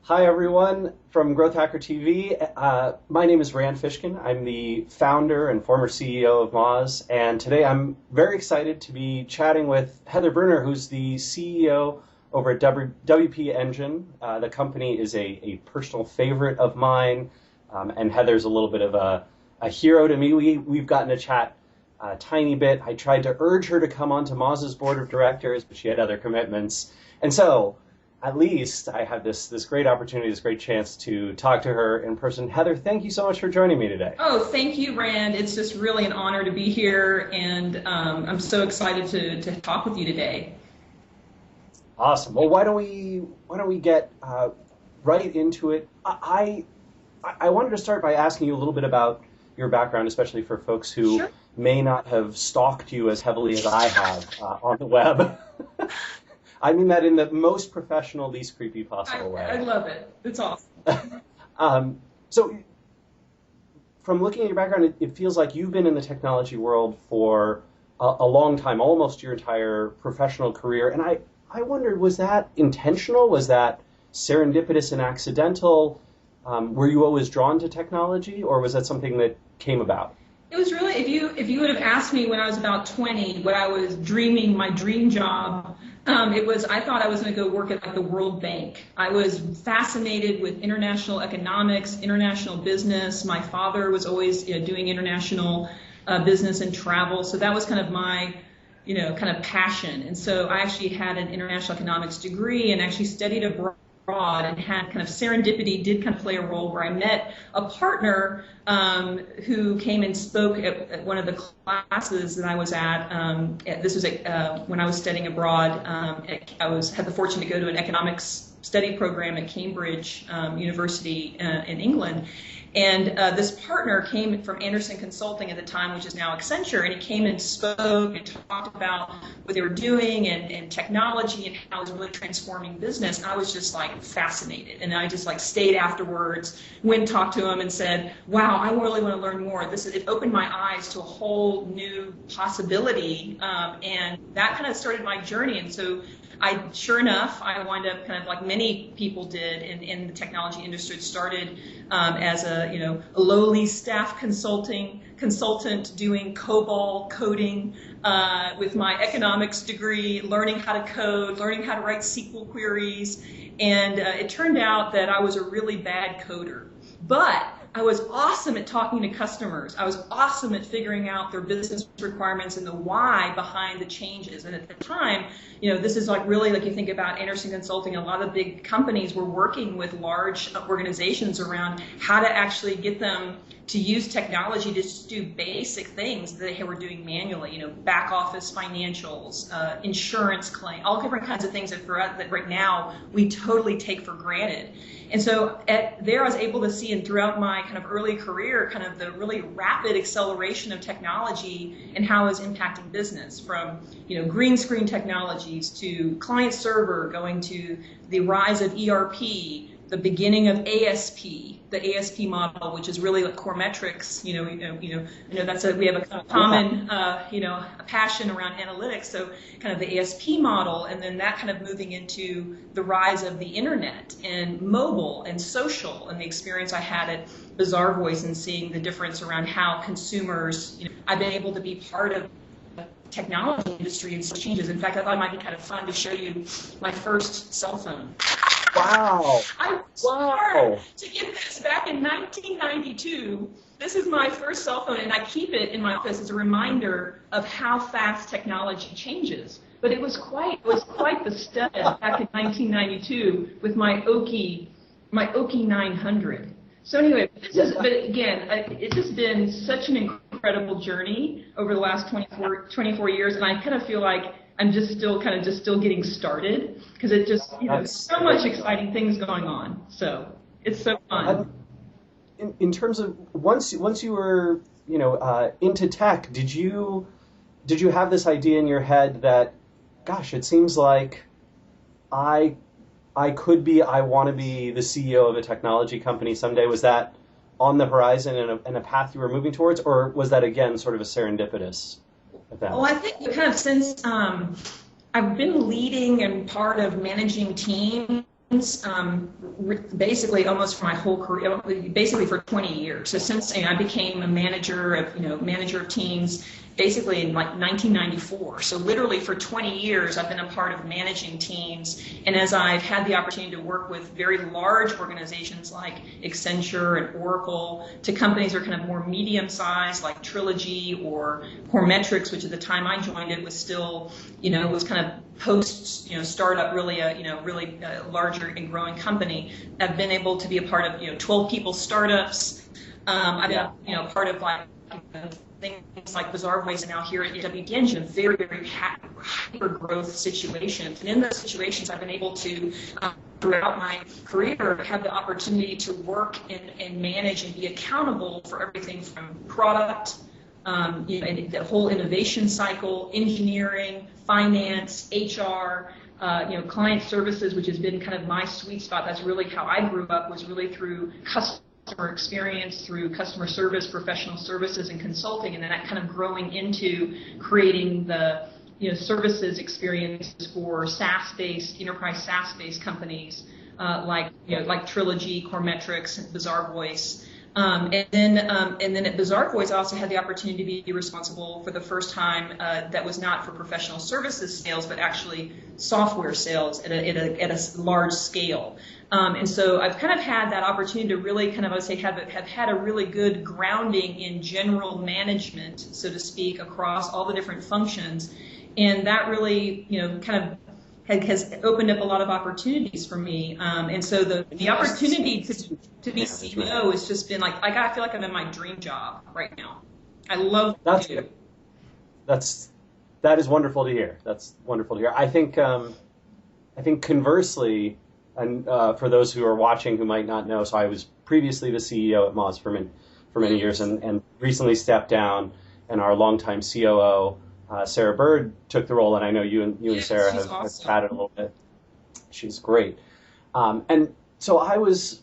Hi, everyone from Growth Hacker TV. My name is Rand Fishkin. I'm the founder and former CEO of Moz, and today I'm very excited to be chatting with Heather Brunner, who's the CEO over at WP Engine. The company is a personal favorite of mine, and Heather's a little bit of a hero to me. We've gotten to chat a tiny bit. I tried to urge her to come onto Moz's board of directors, but she had other commitments. And so, at least I had this great opportunity, this great chance to talk to her in person. Heather, thank you so much for joining me today. Oh, thank you, Rand. It's just really an honor to be here, and I'm so excited to talk with you today. Awesome. Well, why don't we get right into it? I wanted to start by asking you a little bit about your background, especially for folks who Sure. may not have stalked you as heavily as I have on the web. I mean that in the most professional, least creepy possible way. I love it. It's awesome. So from looking at your background, it feels like you've been in the technology world for a long time, almost your entire professional career. And I wondered, was that intentional? Was that serendipitous and accidental? Were you always drawn to technology, or was that something that came about? It was really, if you would have asked me when I was about 20 what I was dreaming, my dream job, I thought I was going to go work at like the World Bank. I was fascinated with international economics, international business. My father was always doing international business and travel, so that was kind of my kind of passion. And so I actually had an international economics degree and actually studied abroad and had kind of serendipity did kind of play a role where I met a partner who came and spoke at one of the classes that I was at. This was when I was studying abroad. Had the fortune to go to an economics study program at Cambridge University in England. And this partner came from Anderson Consulting at the time, which is now Accenture, and he came and spoke and talked about what they were doing and technology and how it was really transforming business. And I was just like fascinated. And I just like stayed afterwards, went and talked to him and said, wow, I really want to learn more. It opened my eyes to a whole new possibility. And that kind of started my journey. And so sure enough, I wound up kind of like many people did in the technology industry. It started as a lowly staff consultant doing COBOL coding with my economics degree, learning how to code, learning how to write SQL queries, and it turned out that I was a really bad coder, but I was awesome at talking to customers. I was awesome at figuring out their business requirements and the why behind the changes. And at the time, this is like really like you think about Anderson Consulting, a lot of big companies were working with large organizations around how to actually get them to use technology to just do basic things that they were doing manually, back office financials, insurance claim, all different kinds of things that right now we totally take for granted. And so there I was able to see, and throughout my kind of early career, kind of the really rapid acceleration of technology and how it was impacting business, from green screen technologies to client server, going to the rise of ERP, the beginning of ASP, the ASP model, which is really like core metrics. We have a kind of common, a passion around analytics. So kind of the ASP model, and then that kind of moving into the rise of the internet and mobile and social, and the experience I had at Bazaar Voice and seeing the difference around how consumers. I've been able to be part of the technology industry and such changes. In fact, I thought it might be kind of fun to show you my first cell phone. Wow. I started to get this back in 1992. This is my first cell phone, and I keep it in my office as a reminder of how fast technology changes. But it was quite the step back in 1992 with my Oki 900. So anyway, but again, it's just been such an incredible journey over the last 24 years, and I kind of feel like I'm just still getting started, because it just, so much exciting things going on. So it's so fun. In terms of once you were, into tech, did you have this idea in your head that, gosh, it seems like I want to be the CEO of a technology company someday? Was that on the horizon and a path you were moving towards, or was that again sort of a serendipitous event? Well, I think kind of since I've been leading and part of managing teams basically almost for my whole career, basically for 20 years. So since I became a manager of teams, basically in like 1994. So literally for 20 years, I've been a part of managing teams. And as I've had the opportunity to work with very large organizations like Accenture and Oracle, to companies that are kind of more medium-sized like Trilogy or Metrics, which at the time I joined it was still, was kind of post, startup, really a larger and growing company. I've been able to be a part of, 12 people startups. I've been, part of like, things like Bizarre Voice, and now here at WDN, in very, very hyper growth situations. And in those situations, I've been able to, throughout my career, have the opportunity to work and manage and be accountable for everything from product, and the whole innovation cycle, engineering, finance, HR, client services, which has been kind of my sweet spot. That's really how I grew up, was really through customer experience, through customer service, professional services, and consulting, and then that kind of growing into creating the services experiences for SaaS-based, enterprise SaaS-based companies like Trilogy, Metrics, Bizarre Voice. And then at Bizarre Voice, I also had the opportunity to be responsible for the first time that was not for professional services sales, but actually software sales at a large scale. And so I've kind of had that opportunity to really kind of, I would say, have had a really good grounding in general management, so to speak, across all the different functions. And that really, kind of has opened up a lot of opportunities for me. And so the opportunity to be CEO has just been like, I feel like I'm in my dream job right now. I love it. That is wonderful to hear. That's wonderful to hear. I think conversely, and for those who are watching who might not know, so I was previously the CEO at Moz for many years, and recently stepped down, and our longtime COO, Sarah Bird, took the role, and I know you and Sarah have chatted a little bit. She's great. And so I was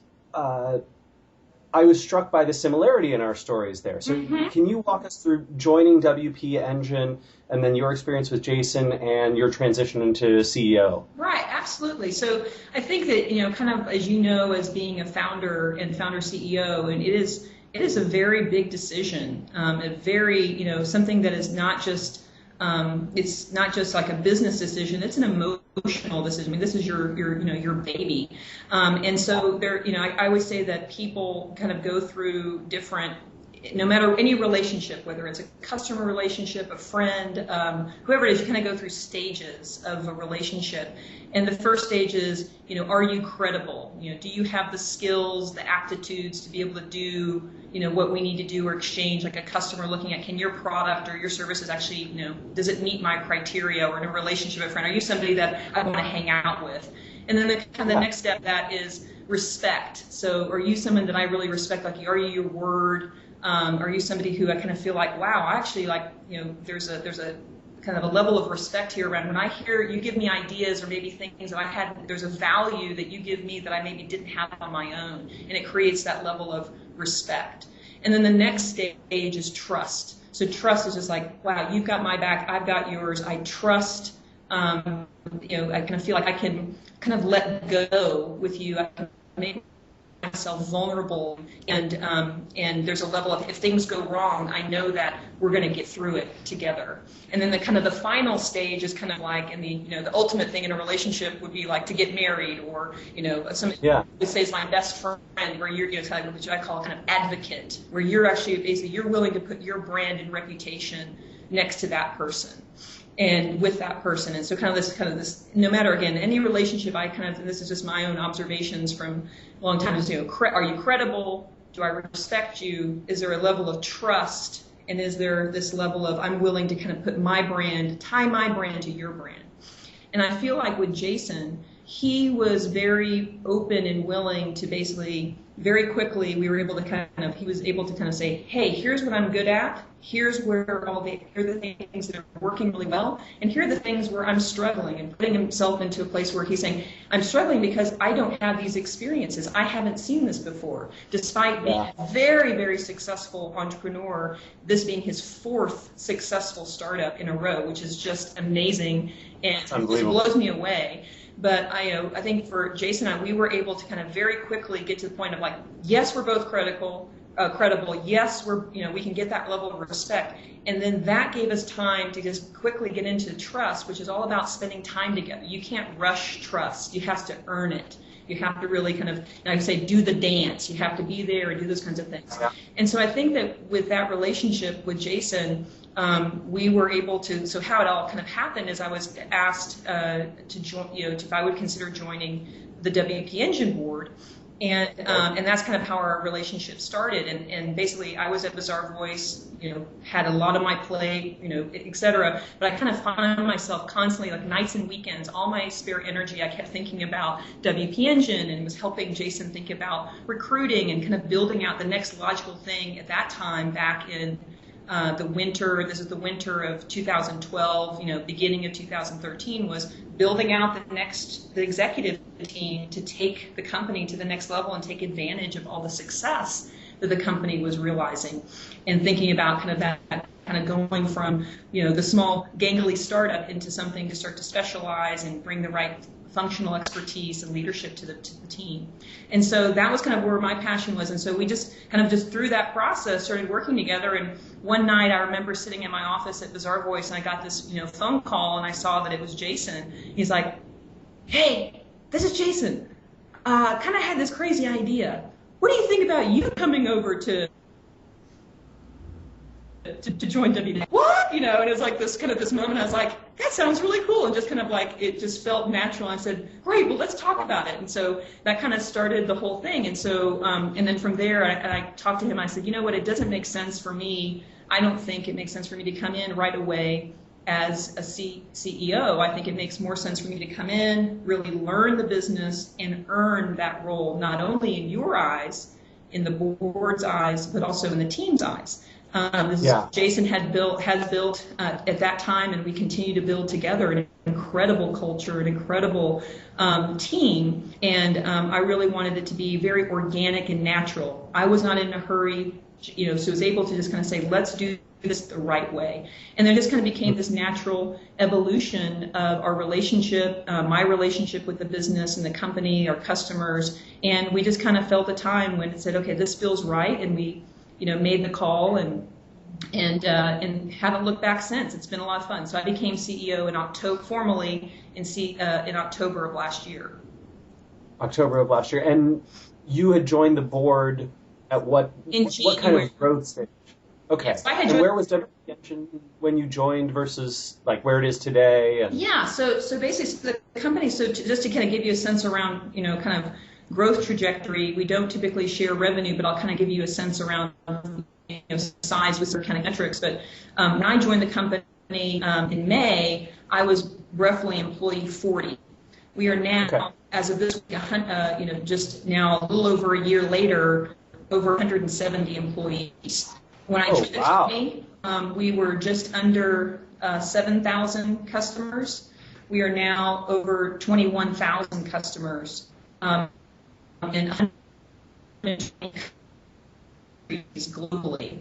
struck by the similarity in our stories there. So Can you walk us through joining WP Engine and then your experience with Jason and your transition into CEO? Right, absolutely. So I think that, kind of as as being a founder and founder CEO, and it is a very big decision, a very, something that is not just, it's not just like a business decision, it's an emotional decision. I mean, this is your baby. And so there, I always say that people kind of go through different, no matter any relationship, whether it's a customer relationship, a friend, whoever it is, you kind of go through stages of a relationship. And the first stage is, are you credible? Do you have the skills, the aptitudes to be able to do, what we need to do or exchange, like a customer looking at, can your product or your services actually, does it meet my criteria? Or in a relationship with a friend, are you somebody that I want to hang out with? And then the next step that is respect. So are you someone that I really respect? Like, are you your word? Are you somebody who I kind of feel like, wow, I actually there's a kind of a level of respect here around when I hear you give me ideas or maybe things that I had, there's a value that you give me that I maybe didn't have on my own, and it creates that level of respect. And then the next stage is trust. So trust is just like, wow, you've got my back, I've got yours, I trust, I kind of feel like I can kind of let go with you. I can make myself vulnerable, and there's a level of, if things go wrong, I know that we're going to get through it together. And then the final stage is kind of like, in the ultimate thing in a relationship would be like to get married, or somebody would say is my best friend, where you're kind of what I call kind of advocate, where you're actually basically you're willing to put your brand and reputation next to that person and with that person. And so kind of this, no matter, again, any relationship, and this is just my own observations from a long time, is, are you credible? Do I respect you? Is there a level of trust? And is there this level of, I'm willing to kind of put my brand, tie my brand to your brand? And I feel like with Jason, he was very open and willing to basically, very quickly, he was able to kind of say, hey, here's what I'm good at. Here's where here are the things that are working really well. And here are the things where I'm struggling, and putting himself into a place where he's saying, I'm struggling because I don't have these experiences. I haven't seen this before. Despite being a very, very successful entrepreneur, this being his 4th successful startup in a row, which is just amazing and it just blows me away. But I think for Jason and I, we were able to kind of very quickly get to the point of like, yes, we're both credible. Yes, we can get that level of respect. And then that gave us time to just quickly get into trust, which is all about spending time together. You can't rush trust. You have to earn it. You have to really kind of, like I say, do the dance. You have to be there and do those kinds of things. Yeah. And so I think that with that relationship with Jason, we were able to, so how it all kind of happened is I was asked to join, if I would consider joining the WP Engine board. And that's kind of how our relationship started. And basically, I was at Bizarre Voice, had a lot on my plate, et cetera. But I kind of found myself constantly, like nights and weekends, all my spare energy, I kept thinking about WP Engine and was helping Jason think about recruiting and kind of building out the next logical thing at that time back in the winter of 2012, beginning of 2013, was building out the executive team to take the company to the next level and take advantage of all the success that the company was realizing, and thinking about kind of that kind of going from, the small gangly startup into something to start to specialize and bring the right functional expertise and leadership to the team. And so that was kind of where my passion was. And so we just kind of through that process started working together. And one night I remember sitting in my office at Bizarre Voice and I got this, phone call and I saw that it was Jason. He's like, "Hey, this is Jason. Kind of had this crazy idea. What do you think about you coming over to join WD?" What? And it was like this moment. I was like, that sounds really cool. And just kind of like, it just felt natural. I said, great, well, let's talk about it. And so that kind of started the whole thing. And so, and then from there, I talked to him. I said, you know what, it doesn't make sense for me. I don't think it makes sense for me to come in right away as a CEO. I think it makes more sense for me to come in, really learn the business, and earn that role, not only in your eyes, in the board's eyes, but also in the team's eyes. Jason has built at that time, and we continue to build together an incredible culture, an incredible team, and I really wanted it to be very organic and natural. I was not in a hurry, so I was able to just kind of say, let's do this the right way. And then just kind of became this natural evolution of our relationship, my relationship with the business and the company, our customers, and we just kind of felt a time when it said, okay, this feels right, and we made the call and haven't looked back since. It's been a lot of fun. So I became CEO in October, formally in October of last year. October of last year. And you had joined the board at what kind of growth stage? Okay. Yes, and where was WP Engine when you joined versus like where it is today? And... Yeah. So basically the company, just to kind of give you a sense around, kind of growth trajectory, we don't typically share revenue, but I'll kind of give you a sense around size with some kind of metrics. But when I joined the company in May, I was roughly employee 40. We are now, as of this week, just now a little over a year later, over 170 employees. When I joined the company, we were just under 7,000 customers. We are now over 21,000 customers. And globally.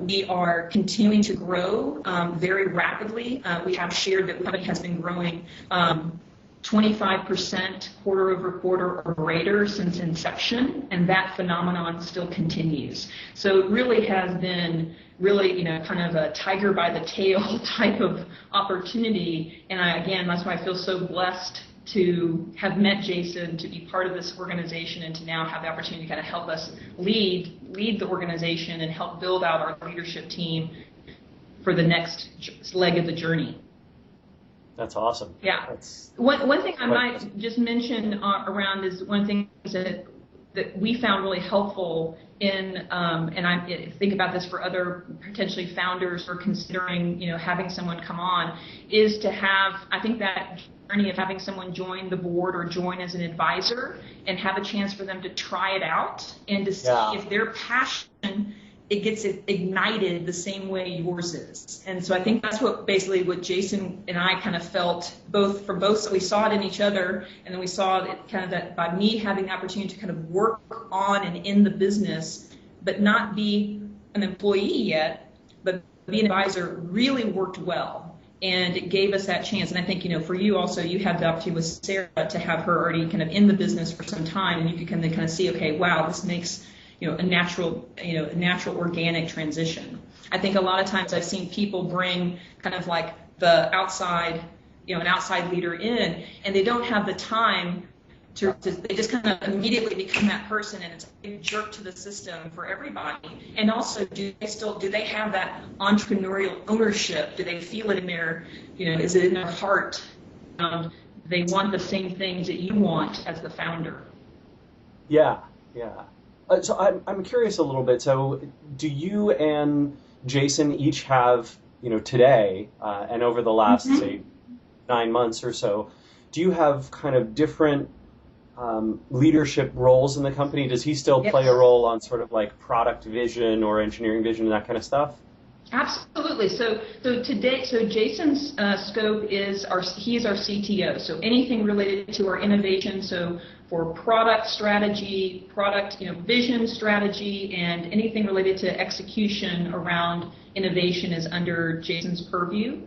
We are continuing to grow very rapidly. We have shared that the company has been growing 25% quarter over quarter or greater since inception, and that phenomenon still continues. So it really has been kind of a tiger by the tail type of opportunity. And again, that's why I feel so blessed to have met Jason, to be part of this organization, and to now have the opportunity to kind of help us lead the organization and help build out our leadership team for the next leg of the journey. That's awesome. Yeah. One thing I might just mention around is one thing that we found really helpful in, and I think about this for other potentially founders or considering, having someone come on, is to have, I think that journey of having someone join the board or join as an advisor and have a chance for them to try it out and to see if their passion, it gets ignited the same way yours is. And so I think that's what Jason and I kind of felt, both we saw it in each other, and then we saw it kind of that by me having the opportunity to kind of work on and in the business, but not be an employee yet, but be an advisor, really worked well. And it gave us that chance. And I think, for you also, you had the opportunity with Sarah to have her already kind of in the business for some time, and you could kind of see, okay, wow, this makes, a natural organic transition. I think a lot of times I've seen people bring kind of like the outside, an outside leader in, and they don't have the time they just kind of immediately become that person, and it's a big jerk to the system for everybody. And also, do they have that entrepreneurial ownership? Do they feel it in their, is it in their heart? They want the same things that you want as the founder. Yeah. So I'm curious a little bit. So do you and Jason each have, today and over the last, say, 9 months or so, do you have kind of different leadership roles in the company? Does he still play a role on sort of like product vision or engineering vision and that kind of stuff? Absolutely. So Jason's scope is he is our CTO. So anything related to our innovation. So for product strategy, product vision strategy, and anything related to execution around innovation is under Jason's purview.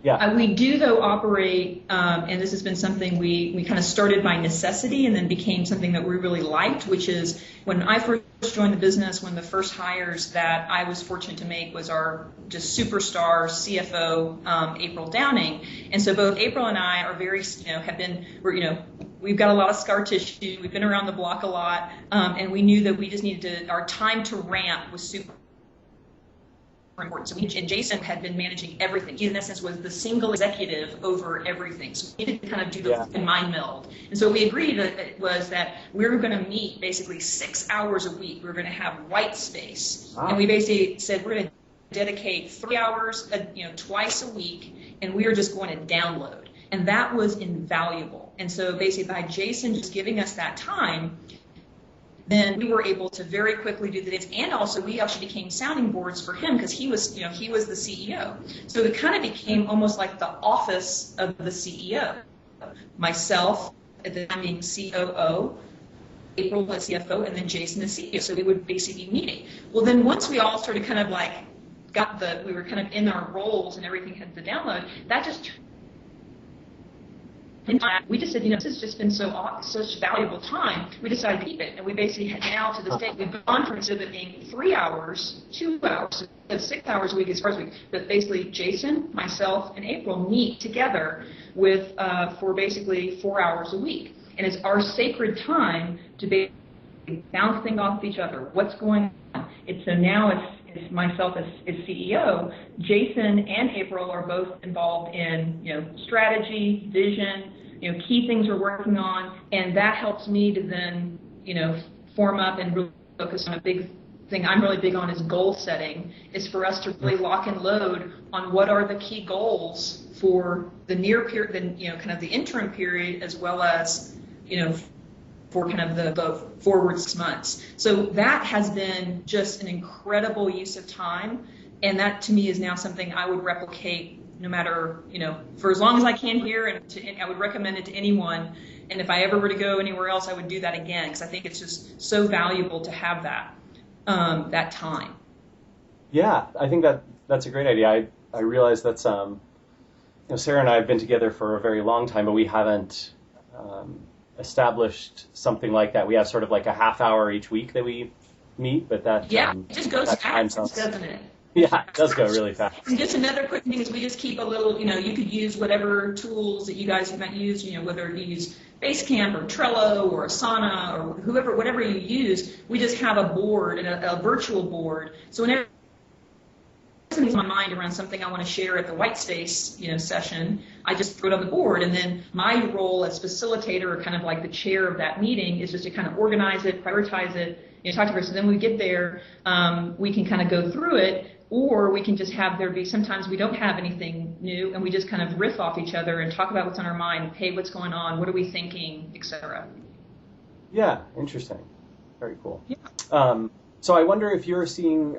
Yeah. We do, though, operate, and this has been something we kind of started by necessity and then became something that we really liked, which is when I first joined the business, one of the first hires that I was fortunate to make was our just superstar CFO, April Downing. And so both April and I are very, we've got a lot of scar tissue. We've been around the block a lot, and we knew that we just needed our time to ramp was super important. So and Jason had been managing everything. He, in essence, was the single executive over everything. So we needed to kind of do the mind meld. And so we agreed that we were going to meet basically 6 hours a week. We were going to have white space. Wow. And we basically said we're going to dedicate 3 hours, twice a week, and we were just going to download. And that was invaluable. And so basically by Jason just giving us that time, then we were able to very quickly do the things, and also we actually became sounding boards for him because he was the CEO. So it kind of became almost like the office of the CEO. Myself at the time being COO, April was CFO, and then Jason the CEO. So we would basically be meeting. Well, then once we all started kind of like we were kind of in our roles and everything had the download, that just. We just said, this has just been such valuable time. We decided to keep it, and we basically now to this day we've gone from instead of it being 3 hours, 2 hours, 6 hours a week as far as but basically Jason, myself, and April meet together for basically 4 hours a week, and it's our sacred time to be bouncing off each other. What's going on? So now it's myself as CEO. Jason and April are both involved in strategy, vision, key things we're working on, and that helps me to then form up and really focus on a big thing I'm really big on is goal setting. Is for us to really lock and load on what are the key goals for the near period, kind of the interim period, as well as for kind of the forward 6 months. So that has been just an incredible use of time. And that to me is now something I would replicate no matter, for as long as I can here. And I would recommend it to anyone. And if I ever were to go anywhere else, I would do that again, because I think it's just so valuable to have that time. Yeah, I think that's a great idea. I realize that's, Sarah and I have been together for a very long time, but we haven't established something like that. We have sort of like a half hour each week that we meet, but that it just goes fast, doesn't it? Yeah, it does go really fast. And just another quick thing is we just keep a little, you could use whatever tools that you guys might use, whether you use Basecamp or Trello or Asana or whatever you use. We just have a board, a virtual board. So whenever something's on my mind around something I want to share at the white space, session, I just throw it on the board, and then my role as facilitator, or kind of like the chair of that meeting, is just to kind of organize it, prioritize it, talk to her. So then when we get there, we can kind of go through it, or we can just have there be, sometimes we don't have anything new, and we just kind of riff off each other and talk about what's on our mind, hey, what's going on, what are we thinking, etc. Yeah, interesting. Very cool. Yeah. So I wonder if you're seeing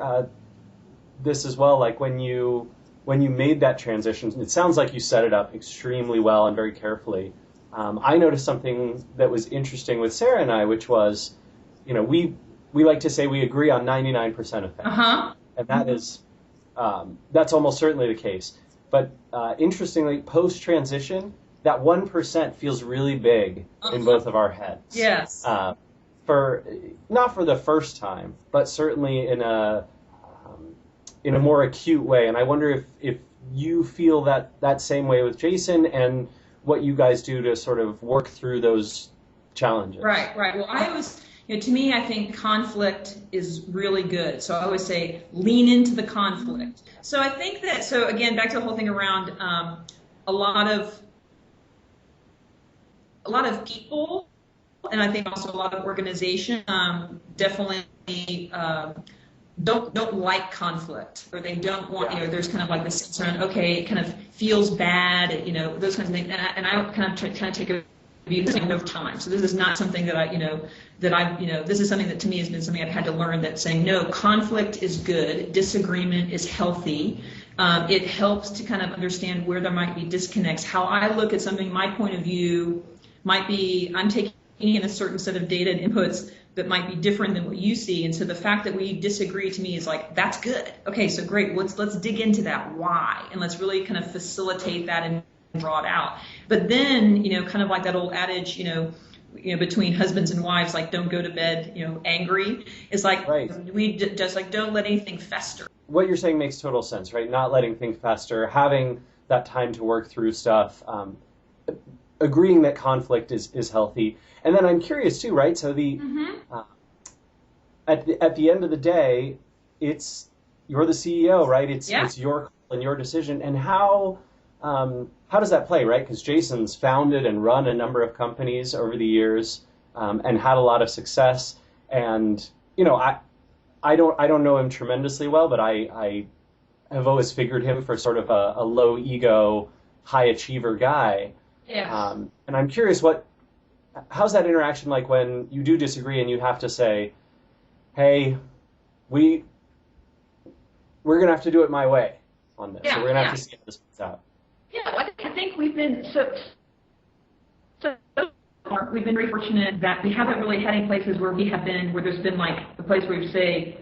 this as well, like when you made that transition, it sounds like you set it up extremely well and very carefully. I noticed something that was interesting with Sarah and I, which was, we like to say we agree on 99% of things. Uh-huh. And that is, that's almost certainly the case. But interestingly, post-transition, that 1% feels really big in both of our heads. Yes. For not for the first time, but certainly in a more acute way. And I wonder if you feel that same way with Jason and what you guys do to sort of work through those challenges. Right. Well, to me, I think conflict is really good. So I always say lean into the conflict. So I think that, so again, back to the whole thing around a lot of people, and I think also a lot of organizations definitely don't like conflict, or they don't want, there's kind of like this sense around, okay, it kind of feels bad, those kinds of things. And I kind of take a view over time. So this is not something that this is something that to me has been something I've had to learn, that saying, no, conflict is good, disagreement is healthy. It helps to kind of understand where there might be disconnects. How I look at something, my point of view might be, I'm taking in a certain set of data and inputs that might be different than what you see. And so the fact that we disagree to me is like, that's good. Okay, so great. Let's dig into that. Why? And let's really kind of facilitate that and draw it out. But then, kind of like that old adage, between husbands and wives, like don't go to bed, angry. It's like, right. We just like don't let anything fester. What you're saying makes total sense, right? Not letting things fester, having that time to work through stuff, agreeing that conflict is healthy. And then I'm curious too, right? So at the end of the day, you're the CEO, right? It's your call and your decision. And how does that play, right? Because Jason's founded and run a number of companies over the years, and had a lot of success. And I don't know him tremendously well, but I have always figured him for sort of a low ego, high achiever guy. Yeah. And I'm curious, how's that interaction like when you do disagree and you have to say, hey, we're going to have to do it my way on this. So we're going to have to see how this plays out. Yeah, I think we've been we've been very fortunate that we haven't really had any places where there's been like a place where you say,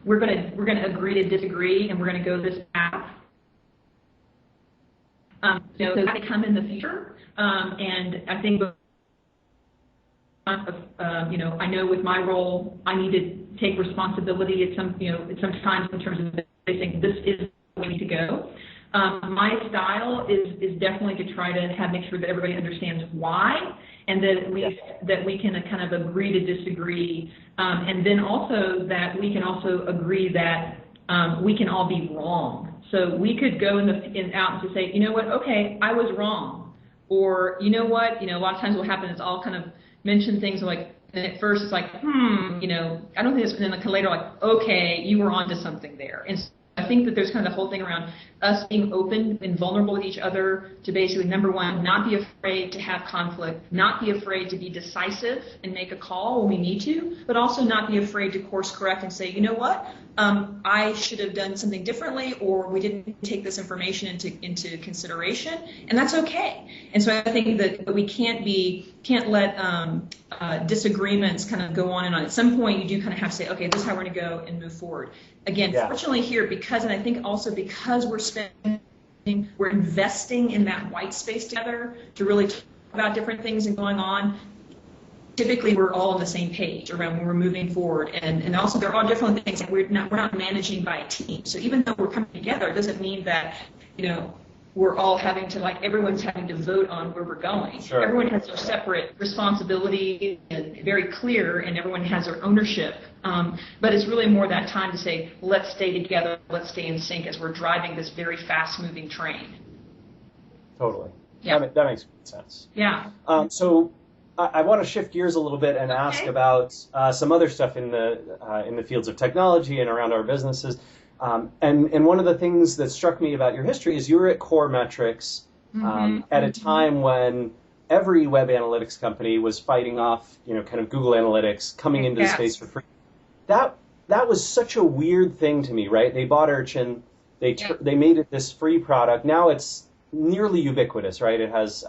we're gonna agree to disagree and we're gonna go this path. So that may come in the future, and I think, I know with my role, I need to take responsibility at some times in terms of saying this is the way to go. My style is definitely to try to make sure that everybody understands why, and that at least that we can kind of agree to disagree, and then also that we can also agree that we can all be wrong. So we could go out and say, you know what, okay, I was wrong, or you know what, a lot of times what happens is I'll kind of mention things like, and at first it's like, I don't think it's, and then later like, okay, you were onto something there. And I think that there's kind of the whole thing around us being open and vulnerable with each other to basically, number one, not be afraid to have conflict, not be afraid to be decisive and make a call when we need to, but also not be afraid to course correct and say, you know what, I should have done something differently, or we didn't take this information into consideration, and that's okay. And so I think that we can't let disagreements kind of go on and on. At some point, you do kind of have to say, okay, this is how we're going to go and move forward. Again, fortunately here, and I think also because we're investing in that white space together to really talk about different things and going on. Typically, we're all on the same page around when we're moving forward, and also there are different things that we're not managing by a team. So even though we're coming together, it doesn't mean that we're all having to everyone's having to vote on where we're going. Sure. Everyone has their separate responsibility and very clear, and everyone has their ownership. But it's really more that time to say, let's stay together, let's stay in sync as we're driving this very fast-moving train. Totally. Yeah. That makes sense. Yeah. So I want to shift gears a little bit and ask about some other stuff in the fields of technology and around our businesses. And one of the things that struck me about your history is you were at Core Metrics at a time when every web analytics company was fighting off, kind of Google Analytics coming into the space for free. That was such a weird thing to me, right? They bought Urchin, they made it this free product. Now it's nearly ubiquitous, right? It has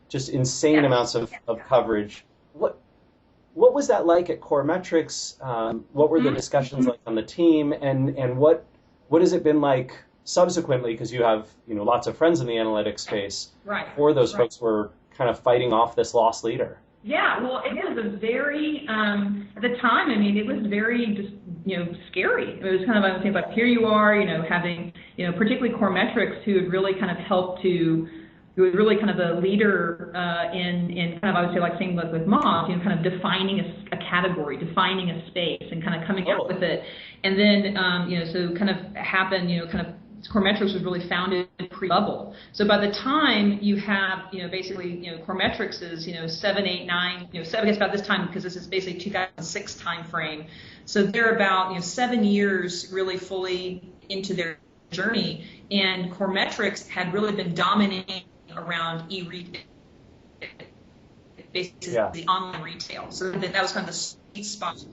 just insane amounts of coverage. What was that like at Core Metrics? What were the discussions like on the team, and what has it been like subsequently, because you have, lots of friends in the analytics space, Right. for those Right. folks were kind of fighting off this lost leader. Yeah, well, it was a very, at the time, I mean, it was very just, scary. It was kind of, I was thinking about, here you are, having, particularly Coremetrics, who had really kind of helped to, who was really kind of the leader in kind of, I would say, like saying with Moz, kind of defining a category, defining a space, and kind of coming out with it. And then, so kind of happened, kind of, Coremetrics was really founded pre-bubble. So by the time you have, basically, Coremetrics is, 7, 8, 9, 7, I guess about this time, because this is basically 2006 time frame. So they're about, 7 years really fully into their journey. And Coremetrics had really been dominating around e-retail, basically the online retail. So that was kind of the sweet spot.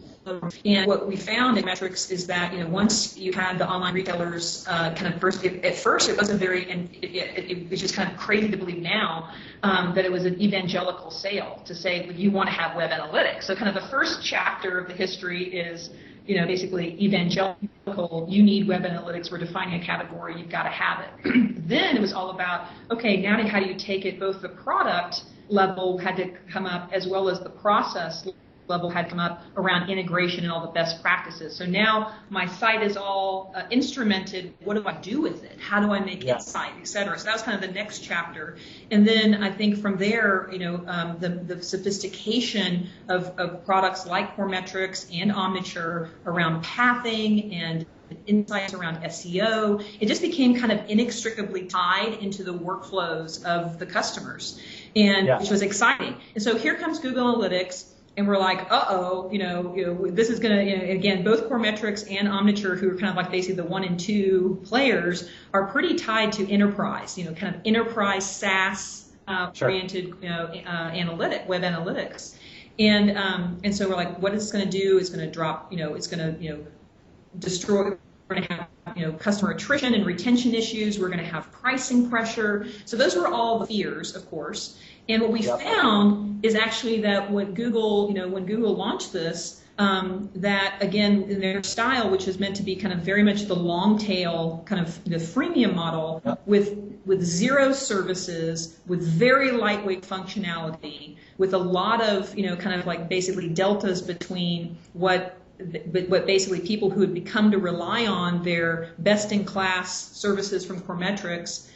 And what we found in metrics is that, once you had the online retailers kind of at first it wasn't very, and it was just kind of crazy to believe now that it was an evangelical sale to say, well, you want to have web analytics. So kind of the first chapter of the history is, basically evangelical, you need web analytics, we're defining a category, you've got to have it. Then it was all about, okay, now how do you take it, both the product level had to come up as well as the process level had come up around integration and all the best practices. So now my site is all instrumented. What do I do with it? How do I make insight, et cetera? So that was kind of the next chapter. And then I think from there, the sophistication of products like Coremetrics and Omniture around pathing and insights around SEO, it just became kind of inextricably tied into the workflows of the customers, and which was exciting. And so here comes Google Analytics. And we're like, this is going to, again, both Coremetrics and Omniture, who are kind of like basically the 1 and 2 players, are pretty tied to enterprise, kind of enterprise SaaS oriented, web analytics. And so we're like, what it's going to do is going to drop, it's going to, destroy. We're going to have, customer attrition and retention issues. We're going to have pricing pressure. So those were all the fears, of course. And what we found is actually that when Google launched this, that again, in their style, which is meant to be kind of very much the long tail, kind of the freemium model with zero services, with very lightweight functionality, with a lot of, kind of like basically deltas between what basically people who had become to rely on their best-in-class services from Coremetrics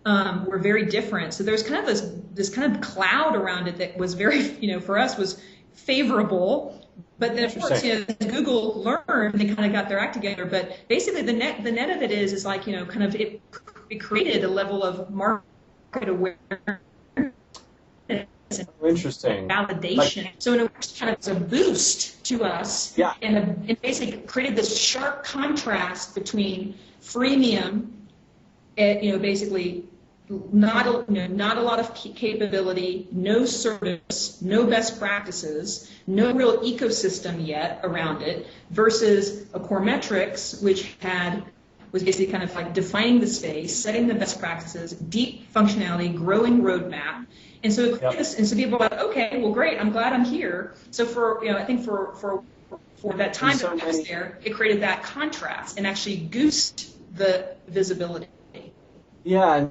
were very different. So there's kind of this kind of cloud around it that was very, for us was favorable. But then, of course, as Google learned, they kind of got their act together. But basically, the net of it is like, kind of it created a level of market awareness. Interesting. Validation. So in a way, it kind of was a boost to us. Yeah. And it basically created this sharp contrast between freemium, basically not a lot of capability, no service, no best practices, no real ecosystem yet around it, versus a Coremetrics, which was basically kind of like defining the space, setting the best practices, deep functionality, growing roadmap. And so, and so people are like, okay, well, great, I'm glad I'm here. So for, I think for that time that I was there, it created that contrast and actually goosed the visibility. Yeah, and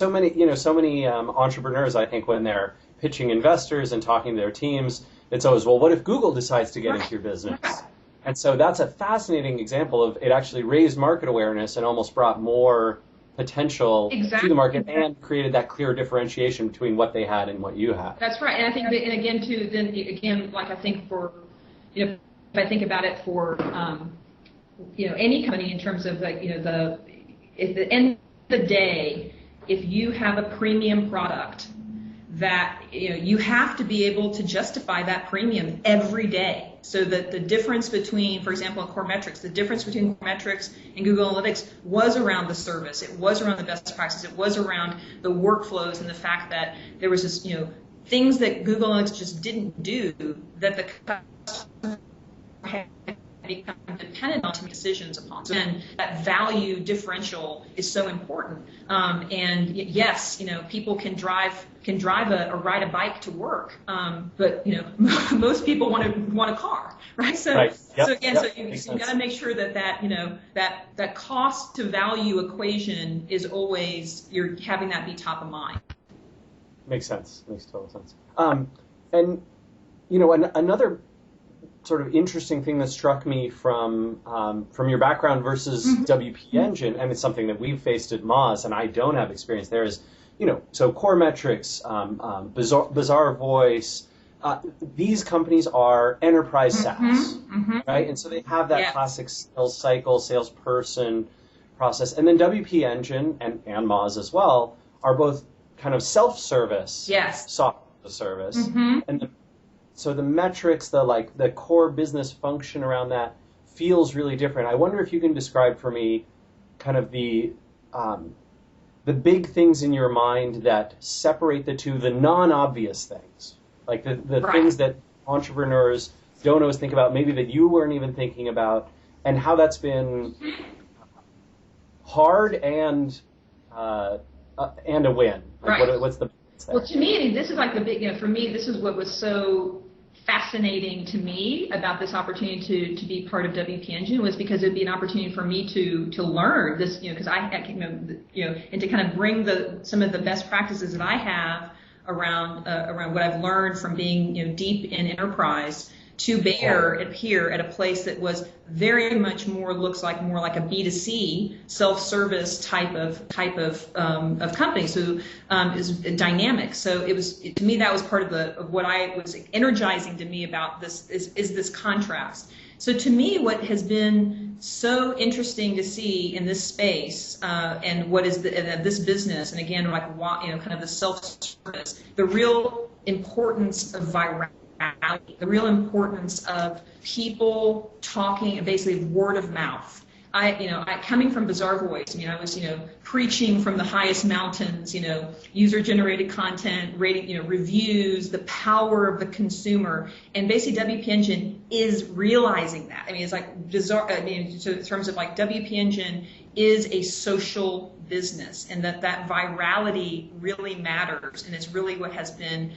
so many entrepreneurs, I think, when they're pitching investors and talking to their teams, it's always, well, what if Google decides to get into your business? And so that's a fascinating example of it actually raised market awareness and almost brought more potential to the market and created that clear differentiation between what they had and what you had. That's right. And I think that, and again, too, then again, like I think for, if I think about it for, any company in terms of like, at the end of the day, if you have a premium product that, you have to be able to justify that premium every day. So that the difference between, for example, in Coremetrics, the difference between Coremetrics and Google Analytics was around the service. It was around the best practices. It was around the workflows and the fact that there was this, things that Google Analytics just didn't do that the customer had become dependent dependent on to make decisions upon. So then that value differential is so important. And yes, people can drive or ride a bike to work, but most people want a car, right? So Right. Yep. so again, Yep. so you got to make sure that cost to value equation is always, you're having that be top of mind. Makes sense. Makes total sense. And another sort of interesting thing that struck me from your background versus WP Engine, and it's something that we've faced at Moz, and I don't have experience there, is so Core Metrics, Bizarre Voice. These companies are enterprise SaaS, right? And so they have that classic sales cycle, salesperson process, and then WP Engine and Moz as well are both kind of self-service software as a service, and so the metrics, the core business function around that feels really different. I wonder if you can describe for me kind of the big things in your mind that separate the two, the non-obvious things, like the things that entrepreneurs don't always think about, maybe that you weren't even thinking about, and how that's been hard and a win. Like what's the Well, to me, this is like the big, for me, this is what was so fascinating to me about this opportunity to be part of WP Engine, was because it'd be an opportunity for me to learn this, because and to kind of bring some of the best practices that I have around what I've learned from being deep in enterprise to bear here at a place that was very much looks more like a B2C self-service type of company. So is dynamic. So to me, that was part of what I was energizing to me about this is this contrast. So to me, what has been so interesting to see in this space and what is this business, and again, kind of the self-service, the real importance of virality, the real importance of people talking, basically word of mouth. I coming from Bizarre Voice, I was, preaching from the highest mountains, user-generated content, rating, reviews, the power of the consumer, and basically WP Engine is realizing that. It's like bizarre. So in terms of like WP Engine is a social business, and that virality really matters, and it's really what has been,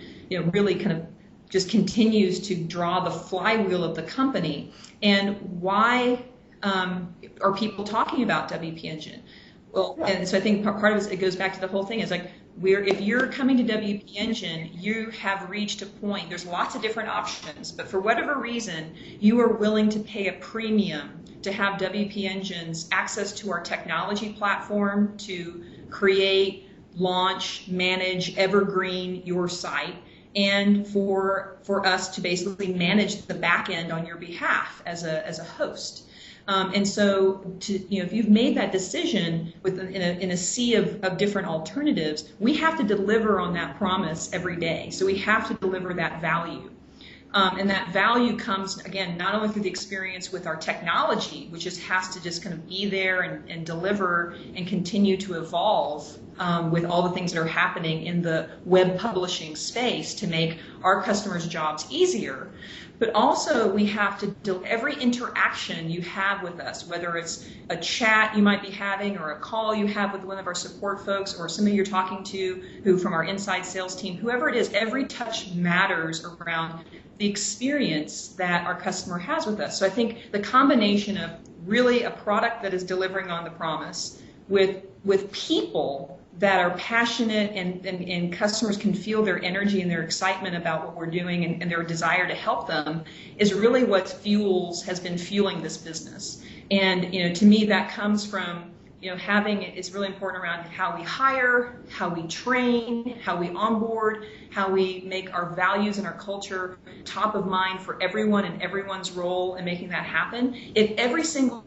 really kind of just continues to draw the flywheel of the company. And why are people talking about WP Engine? Well, and so I think part of it goes back to the whole thing is like, if you're coming to WP Engine, you have reached a point, there's lots of different options, but for whatever reason, you are willing to pay a premium to have WP Engine's access to our technology platform to create, launch, manage, evergreen your site, and for us to basically manage the back end on your behalf as a host. And so, if you've made that decision in a sea of different alternatives, we have to deliver on that promise every day. So we have to deliver that value. And that value comes, again, not only through the experience with our technology, which has to just kind of be there and deliver and continue to evolve with all the things that are happening in the web publishing space to make our customers' jobs easier. But also we have to every interaction you have with us, whether it's a chat you might be having or a call you have with one of our support folks or somebody you're talking to who from our inside sales team, whoever it is, every touch matters around the experience that our customer has with us. So I think the combination of really a product that is delivering on the promise with people that are passionate and customers can feel their energy and their excitement about what we're doing and their desire to help them is really what has been fueling this business. And, to me, that comes from, it's really important around how we hire, how we train, how we onboard, how we make our values and our culture top of mind for everyone and everyone's role in making that happen. If every single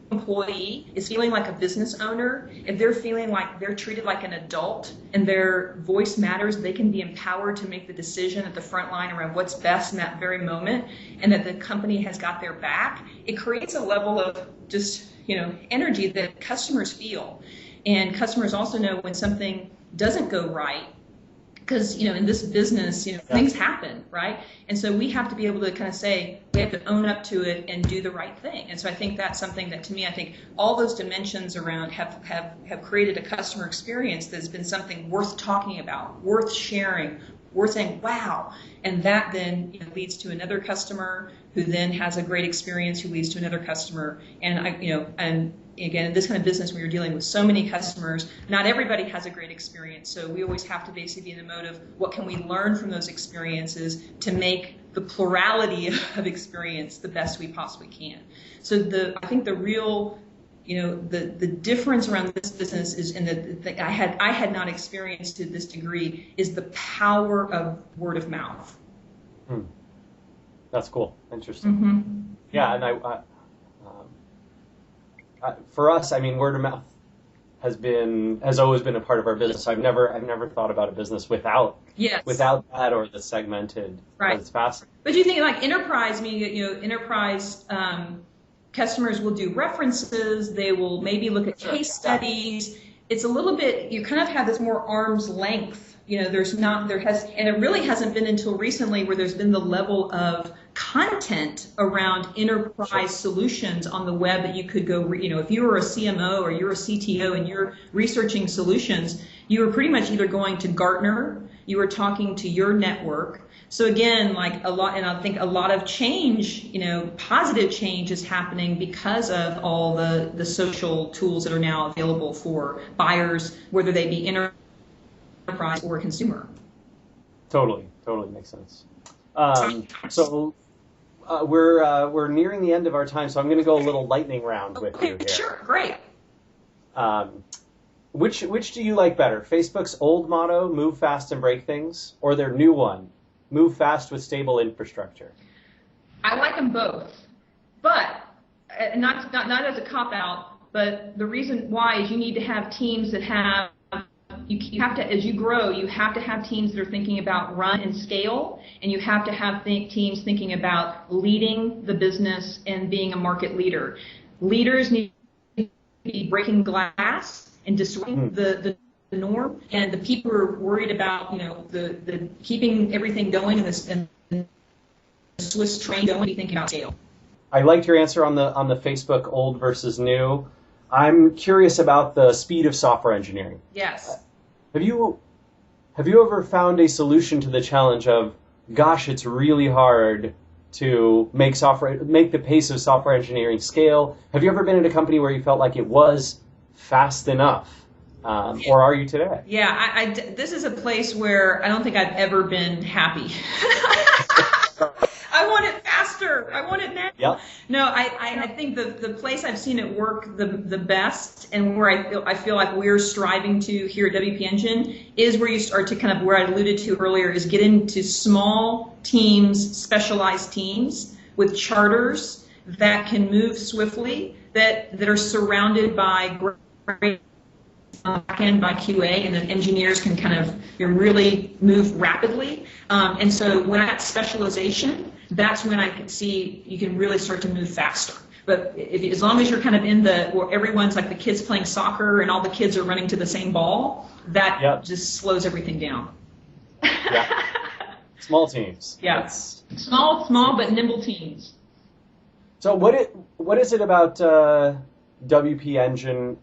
employee is feeling like a business owner, if they're feeling like they're treated like an adult and their voice matters, they can be empowered to make the decision at the front line around what's best in that very moment, and that the company has got their back, it creates a level of just, energy that customers feel. And customers also know when something doesn't go right, because in this business things happen, right? And so we have to be able to kind of say, we have to own up to it and do the right thing. And so I think that's something that, to me, I think all those dimensions around have created a customer experience that's been something worth talking about, worth sharing, worth saying wow. And that then leads to another customer who then has a great experience, who leads to another customer. And and again, in this kind of business where you're dealing with so many customers, not everybody has a great experience. So we always have to basically be in the mode of what can we learn from those experiences to make the plurality of experience the best we possibly can. So I think the real, the difference around this business is, and that I had not experienced to this degree, is the power of word of mouth. That's cool. Interesting. Yeah, and for us, I mean, word of mouth has always been a part of our business. I've never thought about a business without that or the segmented. Right. It's fascinating. But you think like enterprise, meaning enterprise customers will do references. They will maybe look at case studies. It's a little bit, you kind of have this more arm's length. And it really hasn't been until recently where there's been the level of content around enterprise solutions on the web that you could go, if you were a CMO or you're a CTO and you're researching solutions, you were pretty much either going to Gartner, you were talking to your network. So again, like a lot, and I think a lot of change, positive change is happening because of all the social tools that are now available for buyers, whether they be enterprise or consumer. Totally makes sense. So we're nearing the end of our time, so I'm going to go a little lightning round with you here. Sure, great. Which do you like better? Facebook's old motto, move fast and break things, or their new one, move fast with stable infrastructure? I like them both, but not as a cop-out, but the reason why is you need to have teams that have, you have to, as you grow, you have to have teams that are thinking about run and scale, and you have to have teams thinking about leading the business and being a market leader. Leaders need to be breaking glass and disrupting the norm, and the people who are worried about the keeping everything going and the Swiss train going, be thinking about scale. I liked your answer on the Facebook old versus new. I'm curious about the speed of software engineering. Yes. Have you ever found a solution to the challenge of, gosh, it's really hard to make the pace of software engineering scale? Have you ever been in a company where you felt like it was fast enough? Or are you today? Yeah, this is a place where I don't think I've ever been happy. I want it faster. I want it now. Yep. No, I think the place I've seen it work the best, and where I feel like we're striving to here at WP Engine, is where you start to kind of, where I alluded to earlier, is get into small teams, specialized teams with charters that can move swiftly, that are surrounded by great back-end by QA, and then engineers can kind of really move rapidly. And so when that specialization, that's when I can see you can really start to move faster. But as long as you're kind of in where everyone's like the kids playing soccer and all the kids are running to the same ball, that just slows everything down. Yeah. Small teams. Yeah. Small but nimble teams. So what is it about WP Engine?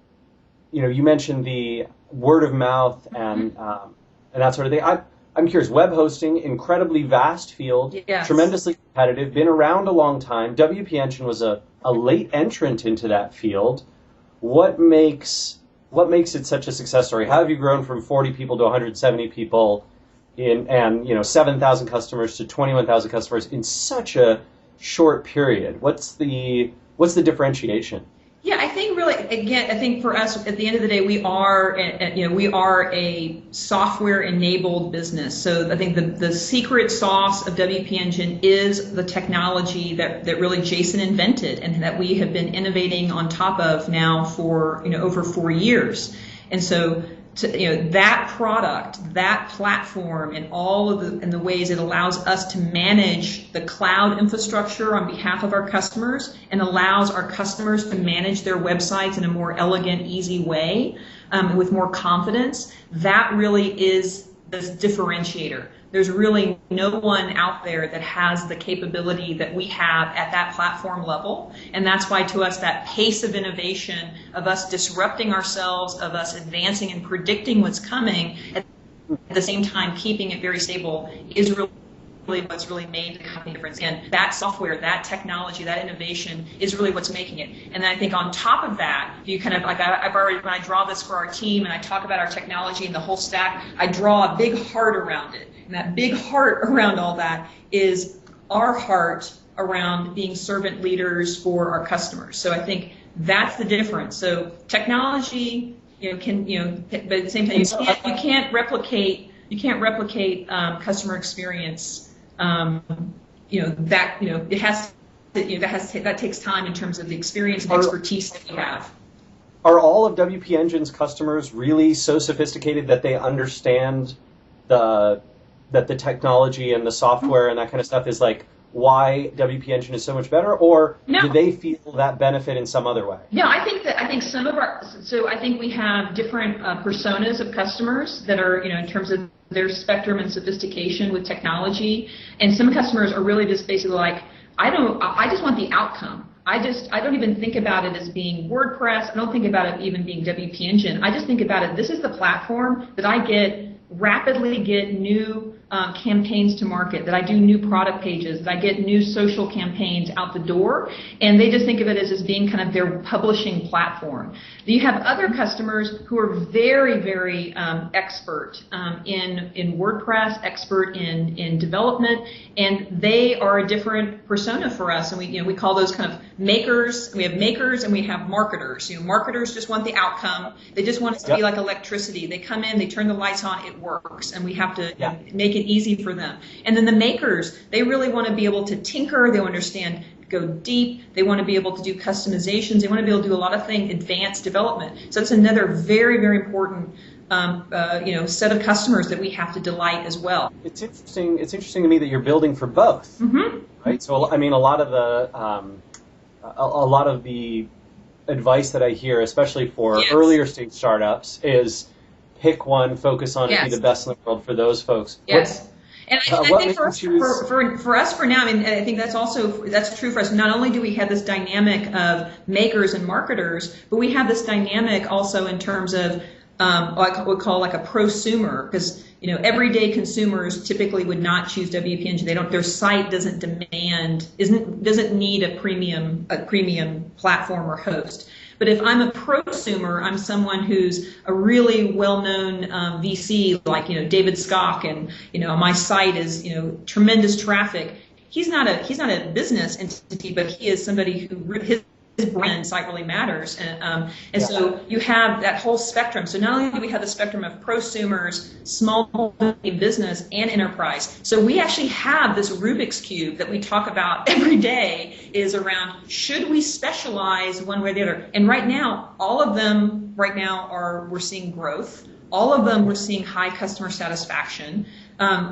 You mentioned the word of mouth and that sort of thing. I'm curious. Web hosting, incredibly vast field, yes. Tremendously competitive, been around a long time. WP Engine was a late entrant into that field. What makes it such a success story? How have you grown from 40 people to 170 people, and 7,000 customers to 21,000 customers in such a short period? What's the differentiation? Yeah, I think really, again, I think for us, at the end of the day, we are a software-enabled business. So I think the secret sauce of WP Engine is the technology that really Jason invented and that we have been innovating on top of now for over 4 years. And so that product, that platform, and all of the ways it allows us to manage the cloud infrastructure on behalf of our customers, and allows our customers to manage their websites in a more elegant, easy way, with more confidence. That really is differentiator. There's really no one out there that has the capability that we have at that platform level. And that's why to us that pace of innovation, of us disrupting ourselves, of us advancing and predicting what's coming, at the same time keeping it very stable, is really what's really made the company difference. And that software, that technology, that innovation is really what's making it. And then I think on top of that, you kind of like I've already, when I draw this for our team and I talk about our technology and the whole stack, I draw a big heart around it. And that big heart around all that is our heart around being servant leaders for our customers. So I think that's the difference. So technology, but at the same time, you can't replicate customer experience. That takes time in terms of the experience and expertise that we have. Are all of WP Engine's customers really so sophisticated that they understand that the technology and the software and that kind of stuff is like why WP Engine is so much better, or do they feel that benefit in some other way? No, I think some of I think we have different personas of customers that are, in terms of their spectrum and sophistication with technology, and some customers are really just basically like, I just want the outcome. I don't even think about it as being WordPress. I don't think about it even being WP Engine. I just think about it, this is the platform that I rapidly get new campaigns to market, that I do new product pages, that I get new social campaigns out the door, and they just think of it as being kind of their publishing platform. You have other customers who are very, very expert in WordPress, expert in development, and they are a different persona for us, and we call those kind of makers. We have makers and we have marketers. Marketers just want the outcome. They just want it to be like electricity. They come in, they turn the lights on, it works, and we have to make it easy for them. And then the makers, they really want to be able to tinker. They understand, go deep. They want to be able to do customizations. They want to be able to do a lot of things, advanced development. So it's another very, very important set of customers that we have to delight as well. It's interesting. It's interesting to me that you're building for both, right? So I mean, a lot of the advice that I hear, especially for earlier stage startups, is pick one, focus on it, be the best in the world for those folks. Yes. And I think for us, for now, I mean, I think that's true for us. Not only do we have this dynamic of makers and marketers, but we have this dynamic also in terms of what I would call like a prosumer, because everyday consumers typically would not choose WP Engine. Their site doesn't need a premium platform or host. But if I'm a prosumer, I'm someone who's a really well-known VC, like David Skock, and my site is tremendous traffic. He's not a business entity, but he is somebody who his brand site really matters, and so you have that whole spectrum. So not only do we have the spectrum of prosumers, small business, and enterprise, so we actually have this Rubik's Cube that we talk about every day is around, should we specialize one way or the other? And right now, all of them we're seeing growth. All of them we're seeing high customer satisfaction.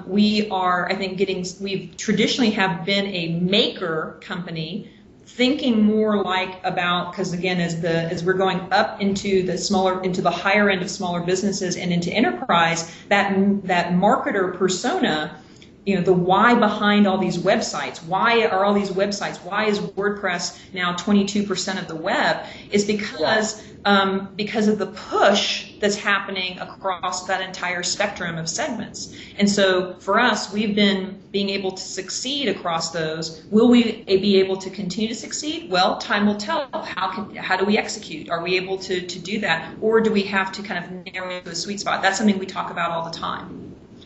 We are, I think, we've traditionally have been a maker company, thinking more because again, as we're going up into the higher end of smaller businesses and into enterprise, that marketer persona, the why behind all these websites. Why are all these websites? Why is WordPress now 22% of the web? Is because of the push that's happening across that entire spectrum of segments. And so for us, we've been being able to succeed across those. Will we be able to continue to succeed? Well, time will tell. How do we execute? Are we able to do that? Or do we have to kind of narrow into a sweet spot? That's something we talk about all the time.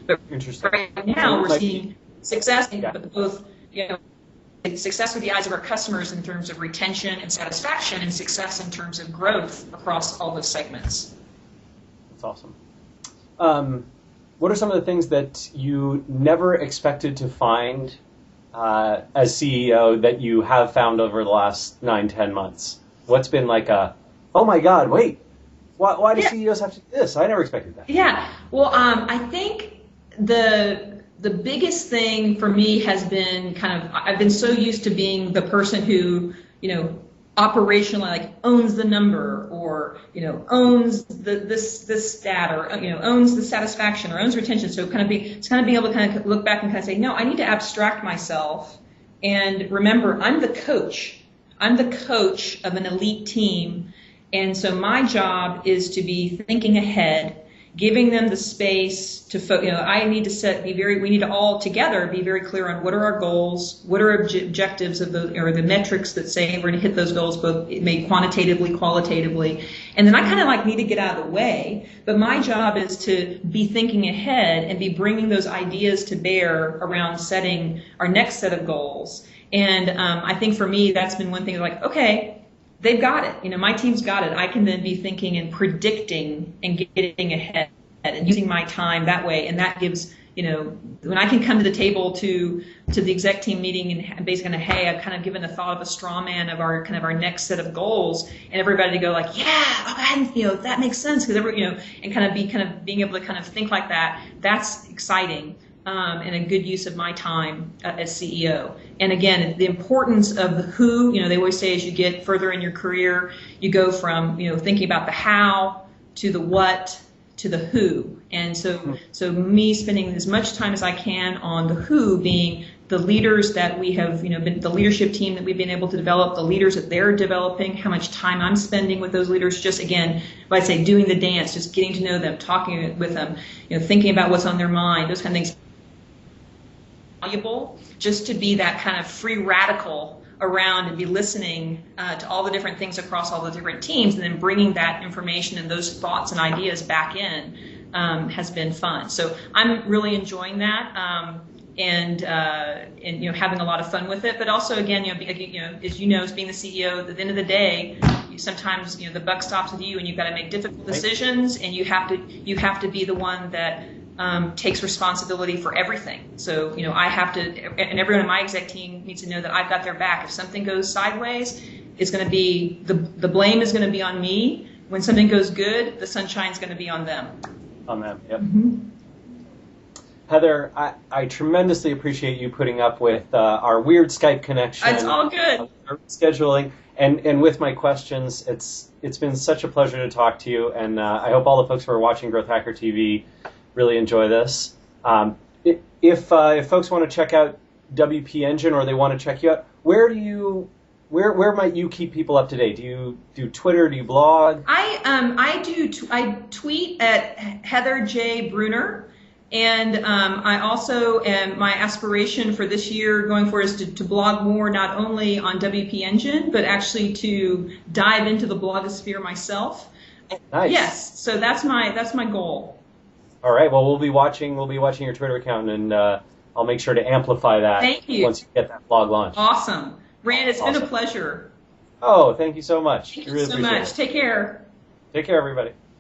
But right now, we're seeing success in both, success with the eyes of our customers in terms of retention and satisfaction, and success in terms of growth across all those segments. That's awesome. What are some of the things that you never expected to find as CEO that you have found over the last 9-10 months? What's been like oh my God, wait, why do CEOs have to do this? I never expected that. Yeah, well, I think the biggest thing for me has been I've been so used to being the person who, operational, like owns the number, or owns this stat, or owns the satisfaction, or owns retention. So it's kind of being able to kind of look back and kind of say, no, I need to abstract myself and remember I'm the coach. I'm the coach of an elite team, and so my job is to be thinking ahead, giving them the space to, I need to we need to all together be very clear on what are our goals, what are objectives of those, or the metrics that say we're going to hit those goals, both made quantitatively, qualitatively. And then I kind of need to get out of the way, but my job is to be thinking ahead and be bringing those ideas to bear around setting our next set of goals. And I think for me, that's been one thing, okay, they've got it. My team's got it. I can then be thinking and predicting and getting ahead and using my time that way. And that gives, when I can come to the table to the exec team meeting and basically, hey, I've kind of given the thought of a straw man of our next set of goals, and everybody to go yeah, that makes sense, because and kind of being able to kind of think like that. That's exciting. And a good use of my time as CEO. And again, the importance of the who, they always say as you get further in your career, you go from, thinking about the how to the what to the who. And so me spending as much time as I can on the who, being the leaders that we have, been the leadership team that we've been able to develop, the leaders that they're developing, how much time I'm spending with those leaders, just again, I say doing the dance, just getting to know them, talking with them, thinking about what's on their mind, those kind of things. Valuable just to be that kind of free radical around and be listening to all the different things across all the different teams, and then bringing that information and those thoughts and ideas back in has been fun. So I'm really enjoying that, and having a lot of fun with it. But also again, as as being the CEO, at the end of the day, sometimes the buck stops with you, and you've got to make difficult decisions, and you have to be the one that takes responsibility for everything. So, I have to, and everyone in my exec team needs to know that I've got their back. If something goes sideways, it's going to be, the blame is going to be on me. When something goes good, the sunshine's going to be on them. On them, yep. Mm-hmm. Heather, I tremendously appreciate you putting up with our weird Skype connection. It's all good. Scheduling, and with my questions. It's been such a pleasure to talk to you, and I hope all the folks who are watching Growth Hacker TV really enjoy this. If folks want to check out WP Engine, or they want to check you out, where might you keep people up to date? Do you do Twitter? Do you blog? I tweet at Heather J. Brunner, and I also my aspiration for this year going forward is to blog more, not only on WP Engine, but actually to dive into the blogosphere myself. Nice. Yes, so that's my goal. All right. Well, we'll be watching your Twitter account, and I'll make sure to amplify that. Thank you. Once you get that blog launched. Awesome. Rand, it's been a pleasure. Oh, thank you so much. Thank you so much. Take care. Take care, everybody.